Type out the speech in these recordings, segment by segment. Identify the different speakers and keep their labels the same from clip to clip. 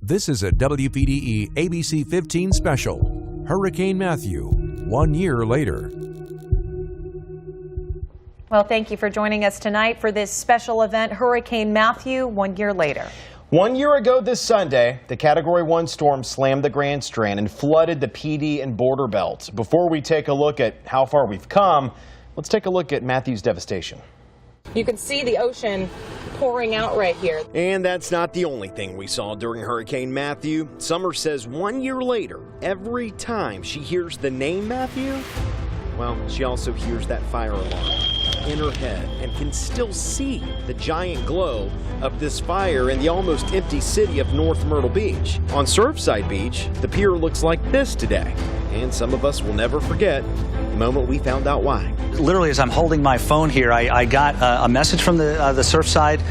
Speaker 1: This is a WPDE ABC 15 special, Hurricane Matthew, 1 year later.
Speaker 2: Well, thank you for joining us tonight for this special event, Hurricane Matthew, 1 year later.
Speaker 3: 1 year ago this Sunday, the Category 1 storm slammed the Grand Strand and flooded the PD and border belt. Before we take a look at how far we've come, let's take a look at Matthew's devastation.
Speaker 4: You can see the ocean pouring out right here.
Speaker 3: And that's not the only thing we saw during Hurricane Matthew. Summer says 1 year later, every time she hears the name Matthew, well, she also hears that fire alarm in her head and can still see the giant glow of this fire in the almost empty city of North Myrtle Beach. On Surfside Beach, the pier looks like this today, and some of us will never forget the moment we found out why.
Speaker 5: Literally, as I'm holding my phone here, I got a message from the Surfside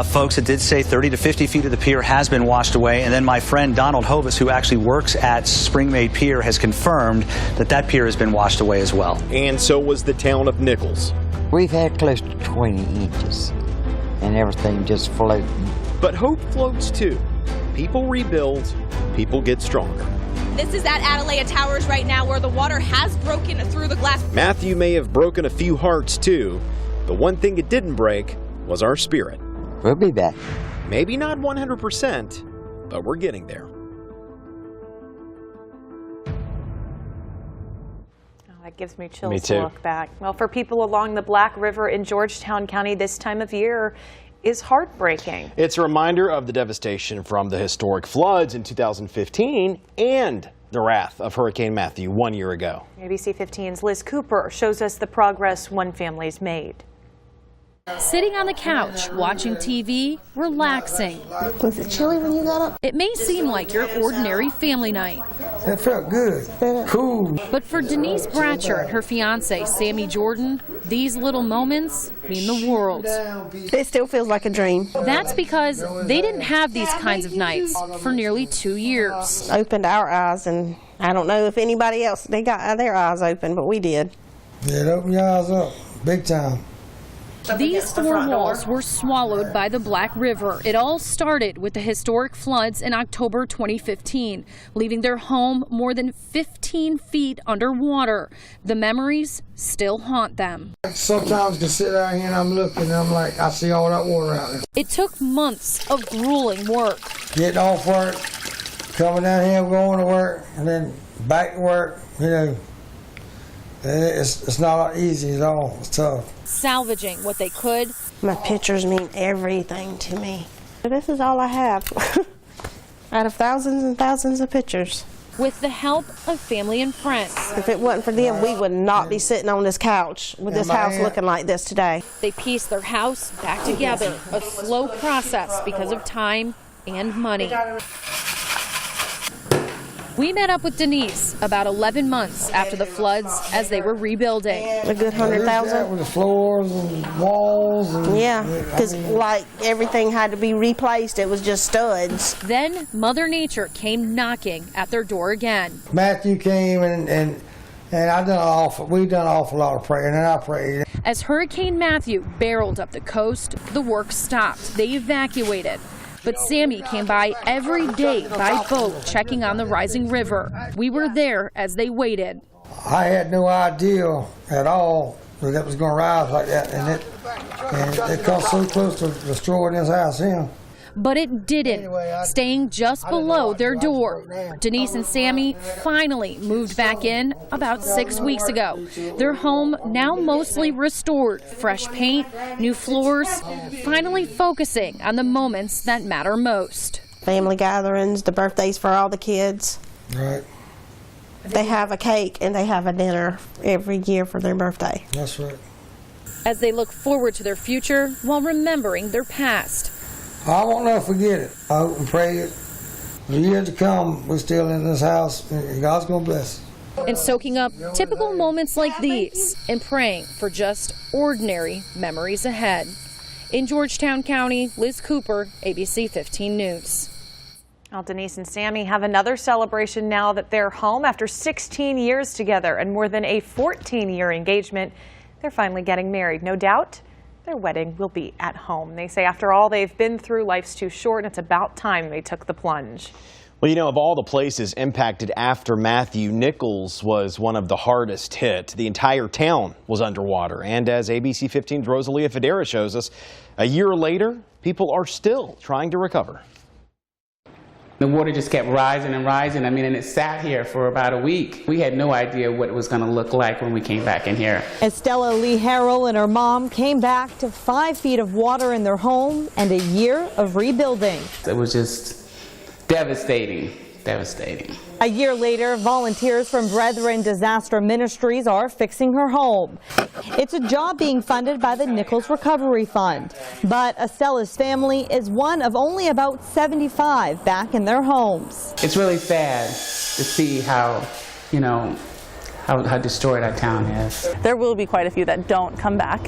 Speaker 5: folks that did say 30 to 50 feet of the pier has been washed away, and then my friend Donald Hovis, who actually works at Springmaid Pier, has confirmed that that pier has been washed away as well.
Speaker 3: And so was the town of Nichols.
Speaker 6: We've had close to 20 inches, and everything just floating.
Speaker 3: But hope floats too. People rebuild, people get stronger.
Speaker 4: This is at Atalaya Towers right now, where the water has broken through the glass.
Speaker 3: Matthew may have broken a few hearts too, but one thing it didn't break was our spirit.
Speaker 6: We'll be back.
Speaker 3: Maybe not 100%, but we're getting there.
Speaker 2: That gives me chills
Speaker 3: Me
Speaker 2: to
Speaker 3: too.
Speaker 2: look back. Well, for people along the Black River in Georgetown County, this time of year is heartbreaking.
Speaker 3: It's a reminder of the devastation from the historic floods in 2015 and the wrath of Hurricane Matthew 1 year ago.
Speaker 2: ABC 15's Liz Cooper shows us the progress one family's made.
Speaker 7: Sitting on the couch, watching TV, relaxing.
Speaker 8: Was it chilly when you got up?
Speaker 7: It may seem like your ordinary family night.
Speaker 8: It felt good. Cool.
Speaker 7: But for Denise Bratcher and her fiance, Sammy Jordan, these little moments mean the world.
Speaker 8: It still feels like a dream.
Speaker 7: That's because they didn't have these kinds of nights for nearly 2 years.
Speaker 8: Opened our eyes, and I don't know if anybody else, they got their eyes open, but we did.
Speaker 9: Yeah, it opened your eyes up, big time.
Speaker 7: These four walls were swallowed by the Black River. It all started with the historic floods in October 2015, leaving their home more than 15 feet underwater. The memories still haunt them.
Speaker 9: Sometimes I can sit out here and I'm looking and I'm like, I see all that water out there.
Speaker 7: It took months of grueling work.
Speaker 9: Getting off work, coming down here, going to work, and then back to work, you know. It's not easy at all. It's tough.
Speaker 7: Salvaging what they could.
Speaker 8: My pictures mean everything to me. This is all I have out of thousands and thousands of pictures.
Speaker 7: With the help of family and friends.
Speaker 8: If it wasn't for them, we would not be sitting on this couch with this house looking like this today.
Speaker 7: They pieced their house back together, a slow process because of time and money. We met up with Denise about 11 months after the floods as they were rebuilding.
Speaker 8: A good 100,000.
Speaker 9: With the floors and walls. And,
Speaker 8: yeah, because like everything had to be replaced. It was just studs.
Speaker 7: Then Mother Nature came knocking at their door again.
Speaker 9: Matthew came and we done an awful lot of praying, and I prayed.
Speaker 7: As Hurricane Matthew barreled up the coast, the work stopped. They evacuated. But Sammy came by every day by boat, checking on the rising river. We were there as they waited.
Speaker 9: I had no idea at all that it was going to rise like that, and it comes so close to destroying this house here.
Speaker 7: But it didn't, staying just below their door. Denise and Sammy finally moved back in about 6 weeks ago. Their home now mostly restored, fresh paint, new floors, finally focusing on the moments that matter most.
Speaker 8: Family gatherings, the birthdays for all the kids.
Speaker 9: Right.
Speaker 8: They have a cake and they have a dinner every year for their birthday.
Speaker 9: That's right.
Speaker 7: As they look forward to their future while remembering their past.
Speaker 9: I won't never forget it. I hope and pray it. For years to come, we're still in this house, and God's going to bless us.
Speaker 7: And soaking up typical moments like these and praying for just ordinary memories ahead. In Georgetown County, Liz Cooper, ABC 15 News.
Speaker 2: Well, Denise and Sammy have another celebration now that they're home after 16 years together and more than a 14-year engagement. They're finally getting married. No doubt Their wedding will be at home. They say after all they've been through, life's too short, and it's about time they took the plunge.
Speaker 3: Well, you know, of all the places impacted after Matthew, Nichols was one of the hardest hit. The entire town was underwater. And as ABC 15's Rosalia Federa shows us, a year later, people are still trying to recover.
Speaker 10: The water just kept rising and rising. I mean, and it sat here for about a week. We had no idea what it was going to look like when we came back in here.
Speaker 11: Estella Lee Harrell and her mom came back to 5 feet of water in their home and a year of rebuilding.
Speaker 10: It was just devastating.
Speaker 11: A year later, volunteers from Brethren Disaster Ministries are fixing her home. It's a job being funded by the Nichols Recovery Fund. But Estella's family is one of only about 75 back in their homes.
Speaker 10: It's really sad to see how, you know, how destroyed our town is.
Speaker 12: There will be quite a few that don't come back,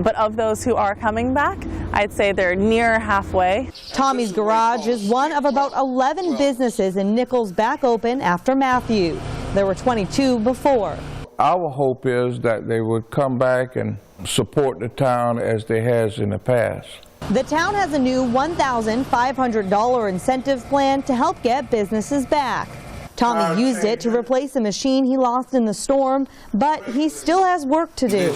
Speaker 12: but of those who are coming back, I'd say they're near halfway.
Speaker 11: Tommy's Garage is one of about 11 businesses in Nichols back open after Matthew. There were 22 before.
Speaker 13: Our hope is that they would come back and support the town as they has in the past.
Speaker 11: The town has a new $1,500 incentive plan to help get businesses back. Tommy used it to replace a machine he lost in the storm, but he still has work to do.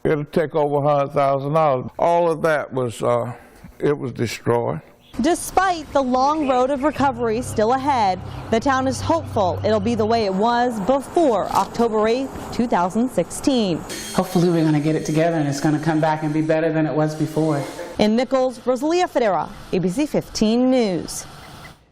Speaker 13: It'll take over $100,000. All of that was, it was destroyed.
Speaker 11: Despite the long road of recovery still ahead, the town is hopeful it'll be the way it was before October 8th, 2016.
Speaker 10: Hopefully we're going to get it together and it's going to come back and be better than it was before.
Speaker 11: In Nichols, Rosalia Federa, ABC 15 News.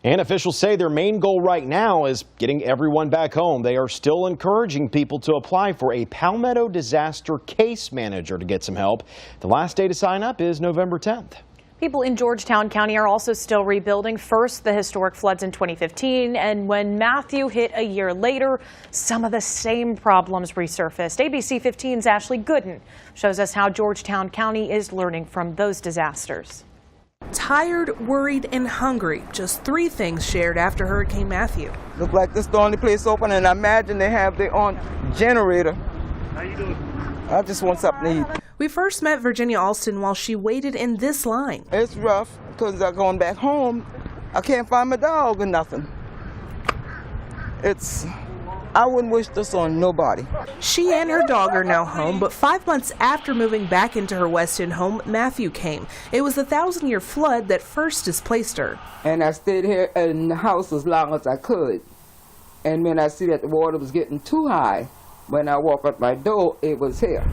Speaker 3: And officials say their main goal right now is getting everyone back home. They are still encouraging people to apply for a Palmetto Disaster Case Manager to get some help. The last day to sign up is November 10th.
Speaker 2: People in Georgetown County are also still rebuilding. First, the historic floods in 2015, and when Matthew hit a year later, some of the same problems resurfaced. ABC 15's Ashley Gooden shows us how Georgetown County is learning from those disasters.
Speaker 14: Tired, worried, and hungry. Just 3 things shared after Hurricane Matthew.
Speaker 15: Look like this is the only place open, and I imagine they have their own generator. How you doing? I just want something to eat.
Speaker 14: We first met Virginia Alston while she waited in this line.
Speaker 15: It's rough because I'm going back home. I can't find my dog or nothing. I wouldn't wish this on nobody.
Speaker 14: She and her dog are now home, but 5 months after moving back into her West End home, Matthew came. It was the 1,000-year flood that first displaced her.
Speaker 15: And I stayed here in the house as long as I could. And when I see that the water was getting too high, when I walk out my door, it was here.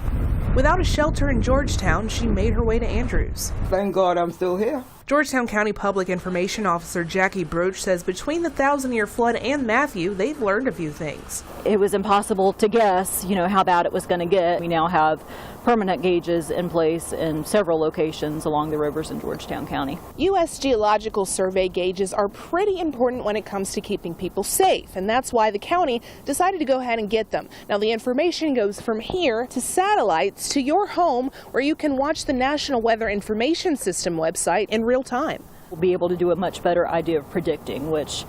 Speaker 14: Without a shelter in Georgetown, she made her way to Andrews.
Speaker 15: Thank God I'm still here.
Speaker 14: Georgetown County Public Information Officer Jackie Broach says between the 1,000-year flood and Matthew, they've learned a few things.
Speaker 16: It was impossible to guess, how bad it was going to get. We now have permanent gauges in place in several locations along the rivers in Georgetown County.
Speaker 17: U.S. Geological Survey gauges are pretty important when it comes to keeping people safe, and that's why the county decided to go ahead and get them. Now, the information goes from here to satellites to your home, where you can watch the National Weather Information System website in real time.
Speaker 16: We'll be able to do a much better idea of predicting, which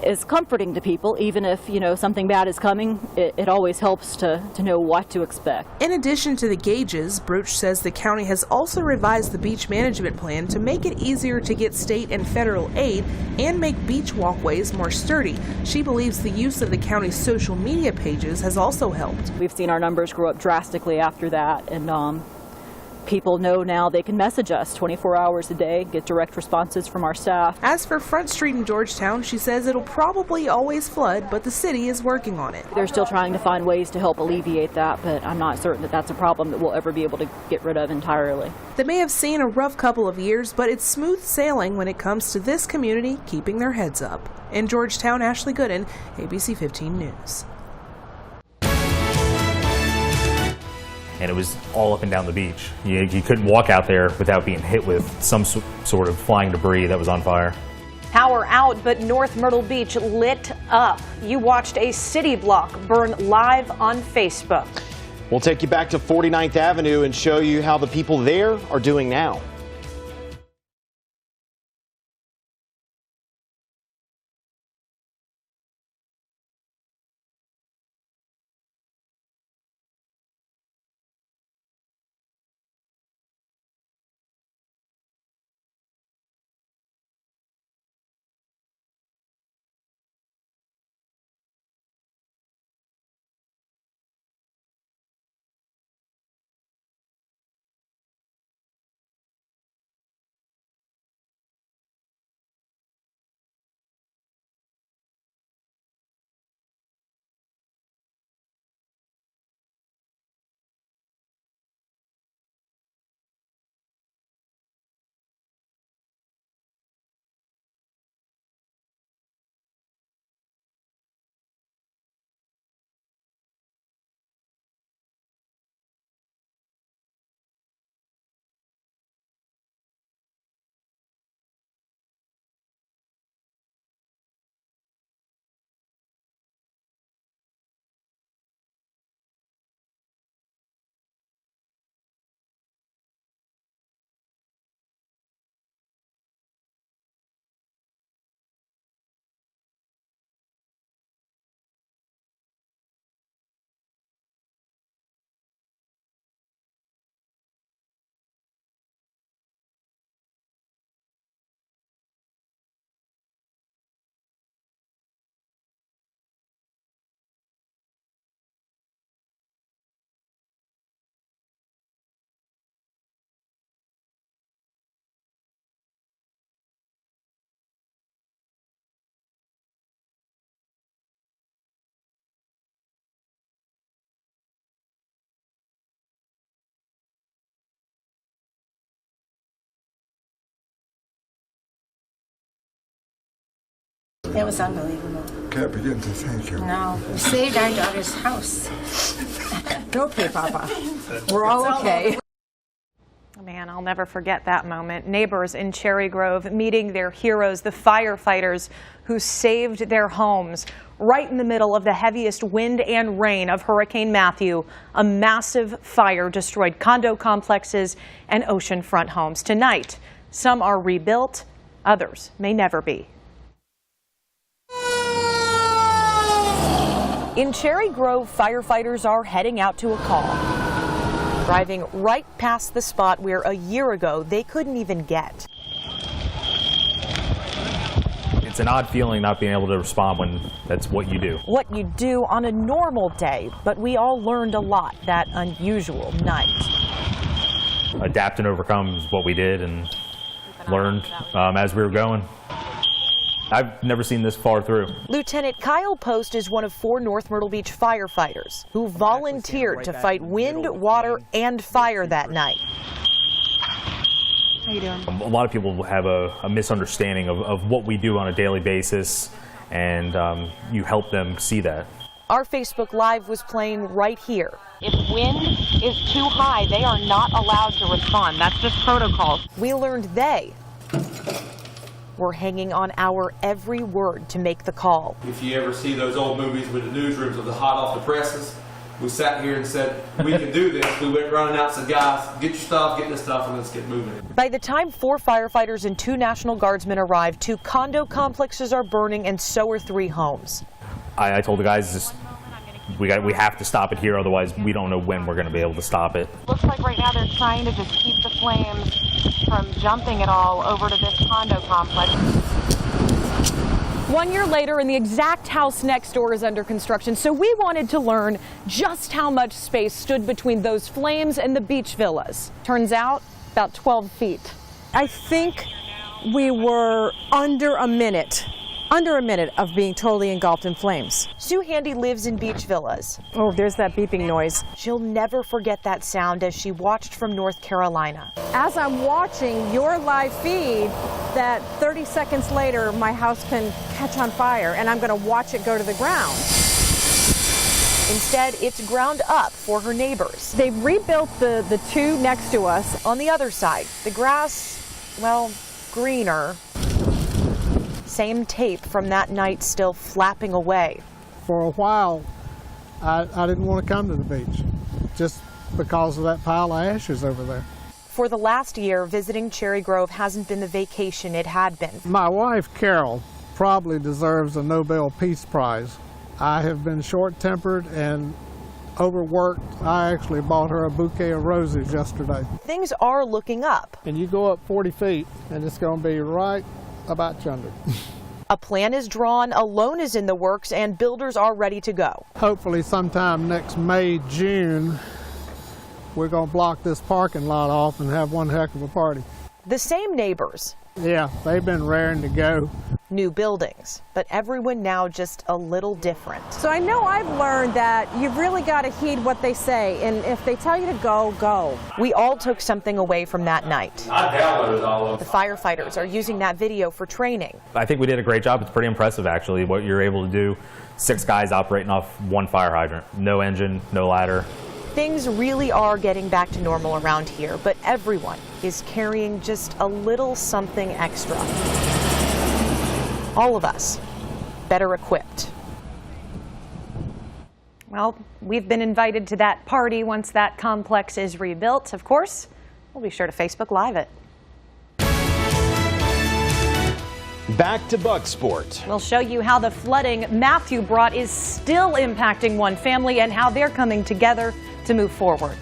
Speaker 16: is comforting to people. Even if something bad is coming, it always helps to know what to expect.
Speaker 14: In addition to the gauges, Broach says the county has also revised the beach management plan to make it easier to get state and federal aid and make beach walkways more sturdy. She believes the use of the county's social media pages has also helped.
Speaker 16: We've seen our numbers grow up drastically after that, and people know now they can message us 24 hours a day, get direct responses from our staff.
Speaker 14: As for Front Street in Georgetown, she says it'll probably always flood, but the city is working on it.
Speaker 16: They're still trying to find ways to help alleviate that, but I'm not certain that that's a problem that we'll ever be able to get rid of entirely.
Speaker 14: They may have seen a rough couple of years, but it's smooth sailing when it comes to this community keeping their heads up. In Georgetown, Ashley Gooden, ABC 15 News.
Speaker 18: And it was all up and down the beach. You couldn't walk out there without being hit with some sort of flying debris that was on fire.
Speaker 2: Power out, but North Myrtle Beach lit up. You watched a city block burn live on Facebook.
Speaker 3: We'll take you back to 49th Avenue and show you how the people there are doing now.
Speaker 19: That was unbelievable.
Speaker 9: Can't begin to thank you.
Speaker 19: No, we saved our daughter's house.
Speaker 20: Okay, Papa. We're all okay.
Speaker 2: Man, I'll never forget that moment. Neighbors in Cherry Grove meeting their heroes, the firefighters who saved their homes right in the middle of the heaviest wind and rain of Hurricane Matthew. A massive fire destroyed condo complexes and oceanfront homes. Tonight, some are rebuilt, others may never be. In Cherry Grove, firefighters are heading out to a call, driving right past the spot where a year ago they couldn't even get.
Speaker 18: It's an odd feeling not being able to respond when that's what you do.
Speaker 2: What you do on a normal day, but we all learned a lot that unusual night.
Speaker 18: Adapt and overcome is what we did and learned as we were going. I've never seen this far through.
Speaker 2: Lieutenant Kyle Post is one of 4 North Myrtle Beach firefighters who volunteered to fight wind, water, and fire that night. How you doing?
Speaker 18: A lot of people have a misunderstanding of what we do on a daily basis, and you help them see that.
Speaker 2: Our Facebook Live was playing right here. If wind is too high, they are not allowed to respond. That's just protocol. We learned they were hanging on our every word to make the call.
Speaker 21: If you ever see those old movies with the newsrooms of the hot off the presses, we sat here and said, we can do this. We went running out and said, guys, get your stuff, get this stuff, and let's get moving.
Speaker 2: By the time 4 firefighters and 2 National Guardsmen arrived, 2 condo complexes are burning and so are 3 homes.
Speaker 18: I told the guys, we have to stop it here, otherwise we don't know when we're going to be able to stop it.
Speaker 2: Looks like right now they're trying to just keep the flames from jumping at all over to this condo complex. 1 year later, and the exact house next door is under construction, so we wanted to learn just how much space stood between those flames and the beach villas. Turns out, about 12 feet.
Speaker 20: I think we were under a minute of being totally engulfed in flames.
Speaker 2: Sue Handy lives in beach villas.
Speaker 20: Oh, there's that beeping noise.
Speaker 2: She'll never forget that sound as she watched from North Carolina.
Speaker 20: As I'm watching your live feed, that 30 seconds later, my house can catch on fire and I'm going to watch it go to the ground.
Speaker 2: Instead, it's ground up for her neighbors.
Speaker 20: They've rebuilt the 2 next to us.
Speaker 2: On the other side, the grass, well, greener. Same tape from that night still flapping away.
Speaker 22: For a while, I didn't want to come to the beach just because of that pile of ashes over there.
Speaker 2: For the last year, visiting Cherry Grove hasn't been the vacation it had been.
Speaker 22: My wife, Carol, probably deserves a Nobel Peace Prize. I have been short-tempered and overworked. I actually bought her a bouquet of roses yesterday.
Speaker 2: Things are looking up.
Speaker 22: And you go up 40 feet, and it's going to be right about yonder.
Speaker 2: A plan is drawn, a loan is in the works, and builders are ready to go.
Speaker 22: Hopefully sometime next May, June, we're going to block this parking lot off and have one heck of a party.
Speaker 2: The same neighbors.
Speaker 22: Yeah, they've been raring to go.
Speaker 2: New buildings, but everyone now just a little different.
Speaker 20: So I know I've learned that you've really got to heed what they say, and if they tell you to go, go.
Speaker 2: We all took something away from that night.
Speaker 21: I downloaded all of
Speaker 2: The firefighters are using that video for training.
Speaker 18: I think we did a great job. It's pretty impressive, actually, what you're able to do. 6 guys operating off 1 fire hydrant. No engine, no ladder.
Speaker 2: Things really are getting back to normal around here, but everyone is carrying just a little something extra. All of us better equipped. Well, we've been invited to that party once that complex is rebuilt. Of course, we'll be sure to Facebook Live it.
Speaker 3: Back to bug sport.
Speaker 2: We'll show you how the flooding Matthew brought is still impacting one family and how they're coming together to move forward.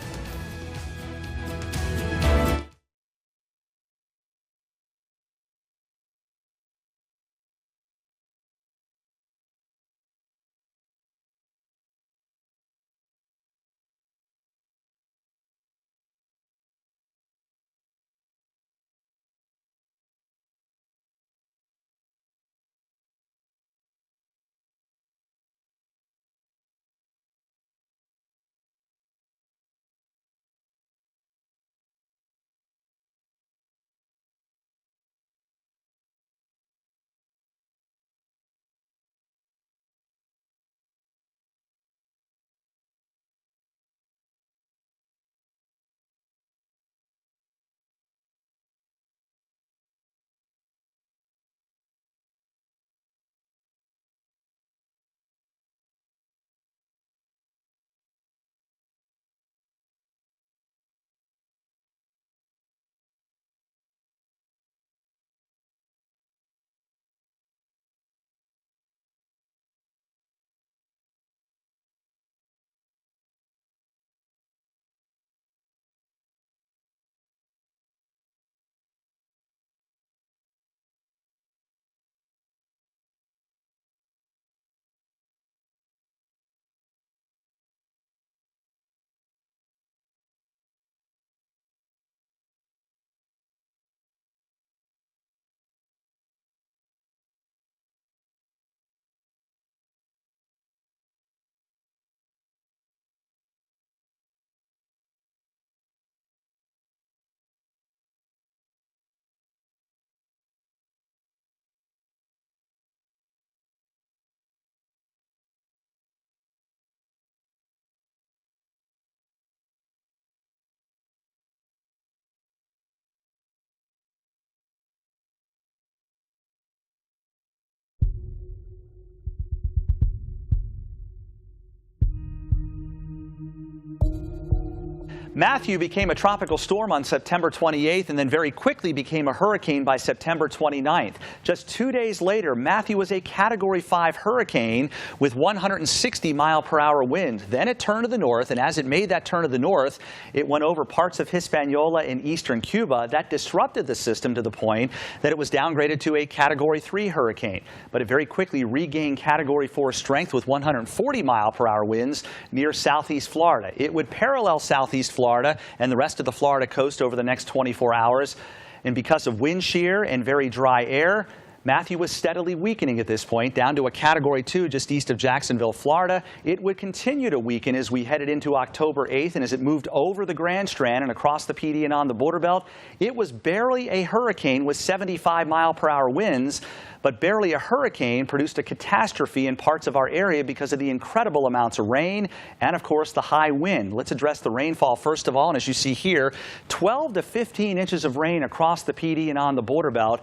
Speaker 1: Matthew became a tropical storm on September 28th and then very quickly became a hurricane by September 29th. Just 2 days later, Matthew was a Category 5 hurricane with 160-mile-per-hour winds. Then it turned to the north, and as it made that turn to the north, it went over parts of Hispaniola in eastern Cuba. That disrupted the system to the point that it was downgraded to a Category 3 hurricane. But it very quickly regained Category 4 strength with 140-mile-per-hour winds near southeast Florida. It would parallel southeast Florida and the rest of the Florida coast over the next 24 hours. And because of wind shear and very dry air, Matthew was steadily weakening at this point, down to a Category 2 just east of Jacksonville, Florida. It would continue to weaken as we headed into October 8th, and as it moved over the Grand Strand and across the PD and on the border belt, it was barely a hurricane with 75-mile-per-hour winds, but barely a hurricane produced a catastrophe in parts of our area because of the incredible amounts of rain and, of course, the high wind. Let's address the rainfall first of all, and as you see here, 12 to 15 inches of rain across the PD and on the border belt.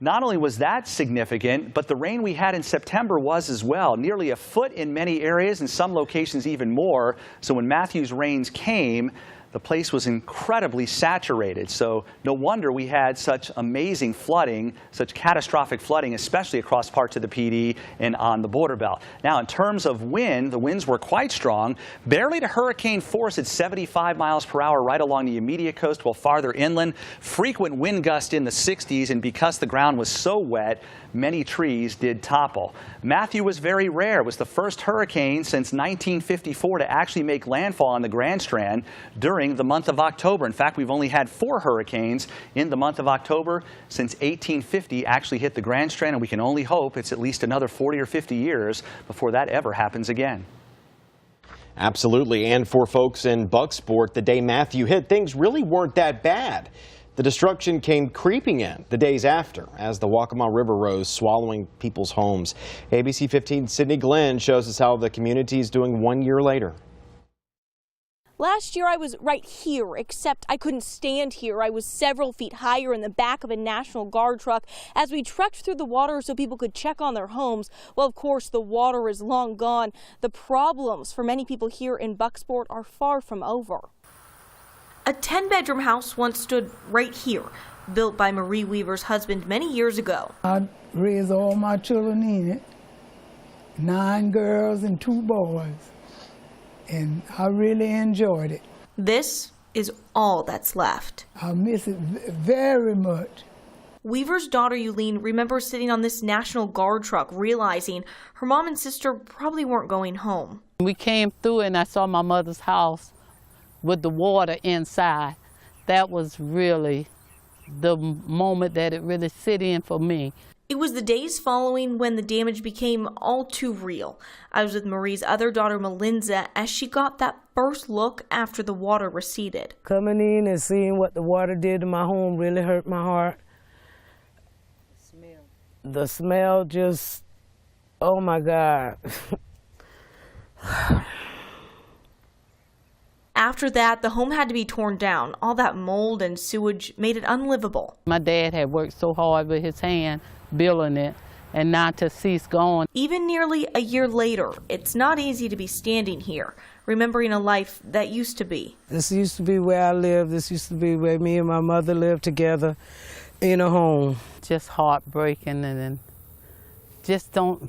Speaker 1: Not only was that significant, but the rain we had in September was as well. Nearly a foot in many areas, in some locations even more. So when Matthew's rains came, the place was incredibly saturated. So no wonder we had such amazing flooding, such catastrophic flooding, especially across parts of the PD and on the border belt. Now, in terms of wind, the winds were quite strong, barely to hurricane force at 75 miles per hour right along the immediate coast, while farther inland, frequent wind gusts in the 60s, and because the ground was so wet, many trees did topple. Matthew was very rare. It was the first hurricane since 1954 to actually make landfall on the Grand Strand during the month of October. In fact, we've only had 4 hurricanes in the month of October since 1850 actually hit the Grand Strand, and we can only hope it's at least another 40 or 50 years before that ever happens again.
Speaker 3: Absolutely, and for folks in Bucksport, the day Matthew hit, things really weren't that bad. The destruction came creeping in the days after as the Waccamaw River rose, swallowing people's homes. ABC 15's Sydney Glenn shows us how the community is doing 1 year later.
Speaker 4: Last year I was right here, except I couldn't stand here. I was several feet higher in the back of a National Guard truck as we trekked through the water so people could check on their homes. Well, of course, the water is long gone. The problems for many people here in Bucksport are far from over. A 10-bedroom house once stood right here, built by Marie Weaver's husband many years ago.
Speaker 5: I raised all my children in it, 9 girls and 2 boys, and I really enjoyed it.
Speaker 4: This is all that's left.
Speaker 5: I miss it very much.
Speaker 4: Weaver's daughter Yulene remembers sitting on this National Guard truck, realizing her mom and sister probably weren't going home.
Speaker 23: We came through and I saw my mother's house with the water inside. That was really the moment that it really set in for me.
Speaker 4: It was the days following when the damage became all too real. I was with Marie's other daughter, Melinda, as she got that first look after the water receded.
Speaker 24: Coming in and seeing what the water did to my home really hurt my heart. The smell just, oh my God.
Speaker 4: After that, the home had to be torn down. All that mold and sewage made it unlivable.
Speaker 23: My dad had worked so hard with his hand building it, and now to see it's gone.
Speaker 4: Even nearly a year later, it's not easy to be standing here, remembering a life that used to be.
Speaker 24: This used to be where I lived. This used to be where me and my mother lived together in a home.
Speaker 23: Just heartbreaking, and just don't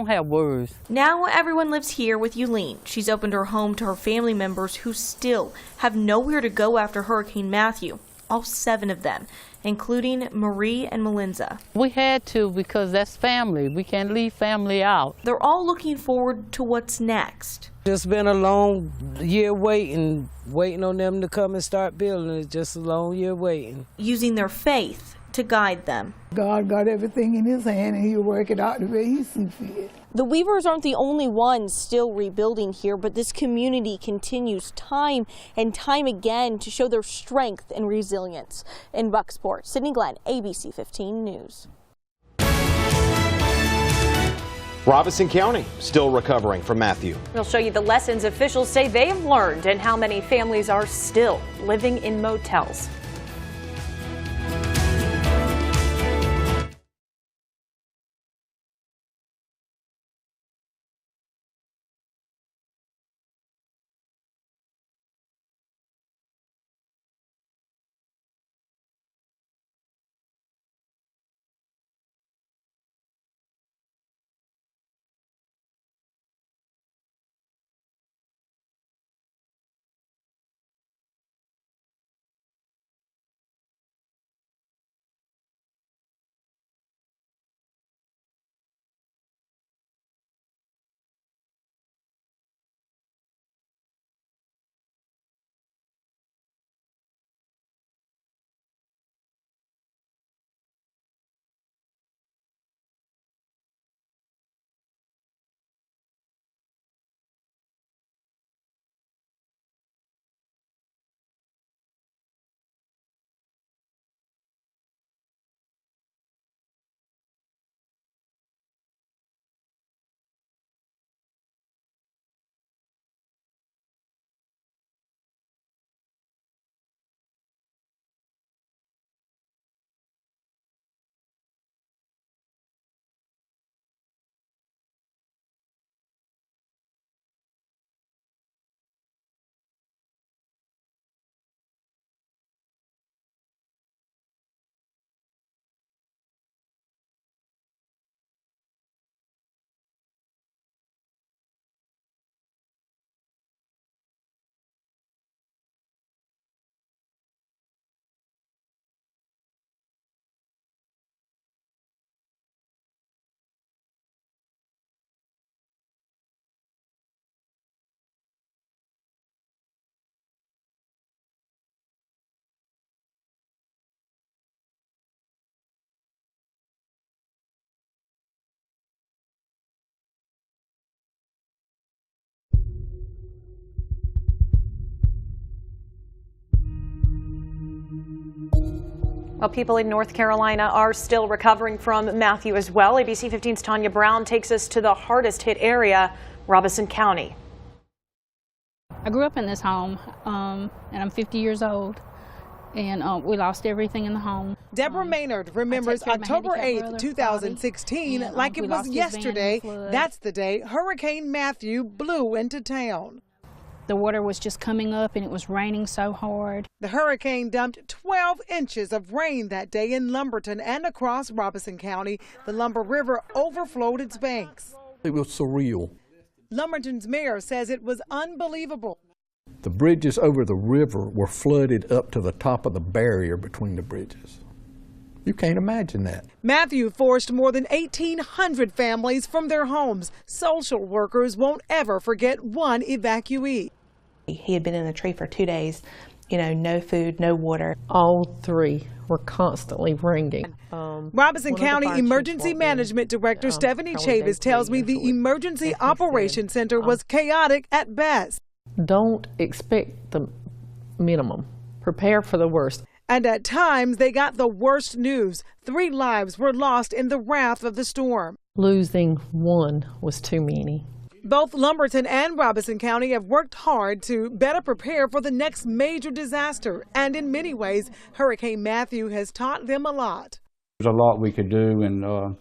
Speaker 23: have words.
Speaker 4: Now everyone lives here with Yulene. She's opened her home to her family members who still have nowhere to go after Hurricane Matthew, all 7 of them, including Marie and Melinda.
Speaker 23: We had to because that's family. We can't leave family out.
Speaker 4: They're all looking forward to what's next.
Speaker 24: It's been a long year waiting on them to come and start building. It's just a long year waiting.
Speaker 4: Using their faith to guide them.
Speaker 5: God got everything in his hand and he'll work it out the way he sees fit.
Speaker 4: The Weavers aren't the only ones still rebuilding here, but this community continues time and time again to show their strength and resilience. In Bucksport, Sydney Glenn, ABC 15 News.
Speaker 3: Robeson County still recovering from Matthew.
Speaker 2: We'll show you the lessons officials say they have learned and how many families are still living in motels. Well, people in North Carolina are still recovering from Matthew as well. ABC 15's Tanya Brown takes us to the hardest hit area, Robeson County.
Speaker 6: I grew up in this home, and I'm 50 years old, and we lost everything in the home.
Speaker 7: Deborah Maynard remembers October 8th, 2016, like it was yesterday. That's the day Hurricane Matthew blew into town.
Speaker 6: The water was just coming up, and it was raining so hard.
Speaker 7: The hurricane dumped 12 inches of rain that day in Lumberton and across Robeson County. The Lumber River overflowed its banks.
Speaker 8: It was surreal.
Speaker 7: Lumberton's mayor says it was unbelievable.
Speaker 8: The bridges over the river were flooded up to the top of the barrier between the bridges. You can't imagine that.
Speaker 7: Matthew forced more than 1,800 families from their homes. Social workers won't ever forget one evacuee.
Speaker 12: He had been in the tree for 2 days, no food, no water.
Speaker 25: All three were constantly ringing.
Speaker 7: Robeson County Emergency Management Director Stephanie Chavis tells me the Emergency Operations Center was chaotic at best.
Speaker 25: Don't expect the minimum. Prepare for the worst.
Speaker 7: And at times they got the worst news. 3 lives were lost in the wrath of the storm.
Speaker 25: Losing one was too many.
Speaker 7: Both Lumberton and Robeson County have worked hard to better prepare for the next major disaster. And in many ways, Hurricane Matthew has taught them a lot.
Speaker 26: There's a lot we could do, and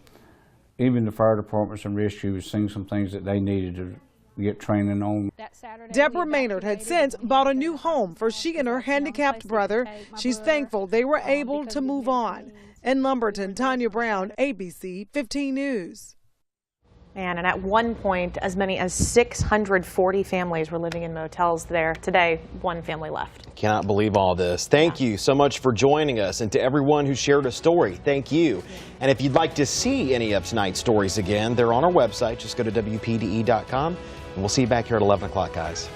Speaker 26: even the fire departments and rescue was seeing some things that they needed to get training on.
Speaker 7: Deborah Maynard had since bought a new home for she and her handicapped brother. She's thankful they were able to move on. In Lumberton, Tanya Brown, ABC 15 News.
Speaker 2: And at one point, as many as 640 families were living in motels there. Today, one family left.
Speaker 3: Cannot believe all this. Thank you so much for joining us, and to everyone who shared a story, thank you. And if you'd like to see any of tonight's stories again, they're on our website. Just go to WPDE.com, and we'll see you back here at 11 o'clock, guys.